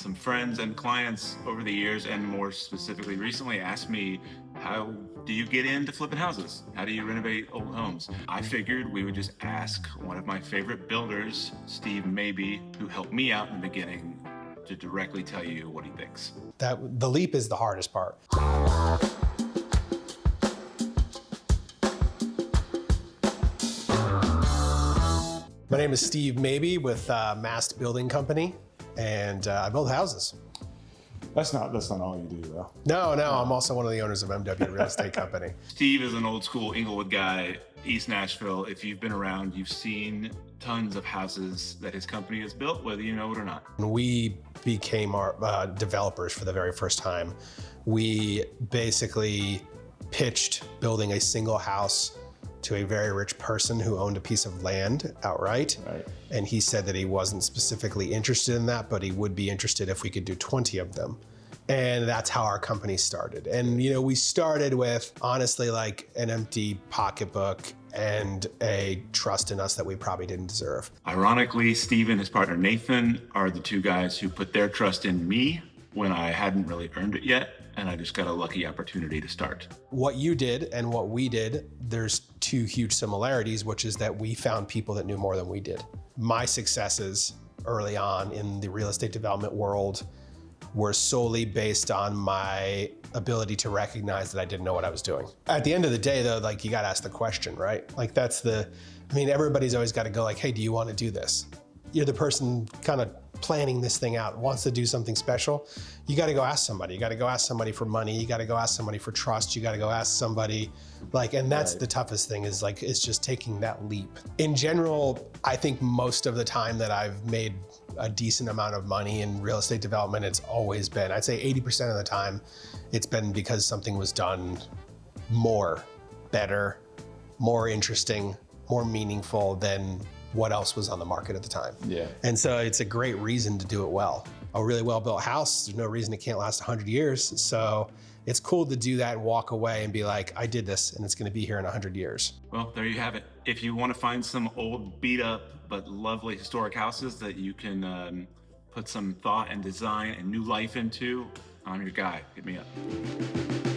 Some friends and clients over the years, and more specifically recently, asked me, how do you get into flipping houses? How do you renovate old homes? I figured we would just ask one of my favorite builders, Steve Mabee, who helped me out in the beginning, to directly tell you what he thinks. That the leap is the hardest part. My name is Steve Mabee with Mast Building Company, and I build houses. That's not all you do, though. No, I'm also one of the owners of MW Real Estate Company. Steve is an old school Inglewood guy, East Nashville. If you've been around, you've seen tons of houses that his company has built, whether you know it or not. When we became our developers for the very first time, we basically pitched building a single house to a very rich person who owned a piece of land outright. Right. And he said that he wasn't specifically interested in that, but he would be interested if we could do 20 of them. And that's how our company started. And we started with honestly like an empty pocketbook and a trust in us that we probably didn't deserve. Ironically, Steve and his partner Nathan are the two guys who put their trust in me when I hadn't really earned it yet, and I just got a lucky opportunity to start. What you did and what we did, there's two huge similarities, which is that we found people that knew more than we did. My successes early on in the real estate development world were solely based on my ability to recognize that I didn't know what I was doing. At the end of the day though, like you gotta ask the question, right? Like everybody's always gotta go like, hey, do you wanna do this? You're the person kind of planning this thing out, wants to do something special. You gotta go ask somebody. You gotta go ask somebody for money. You gotta go ask somebody for trust. You gotta go ask somebody and that's Right. The toughest thing is it's just taking that leap. In general, I think most of the time that I've made a decent amount of money in real estate development, it's always been, I'd say 80% of the time, it's been because something was done more, better, more interesting, more meaningful than what else was on the market at the time. Yeah. And so it's a great reason to do it well. A really well-built house, there's no reason it can't last 100 years. So it's cool to do that and walk away and be like, I did this and it's gonna be here in 100 years. Well, there you have it. If you want to find some old, beat up, but lovely historic houses that you can put some thought and design and new life into, I'm your guy. Hit me up.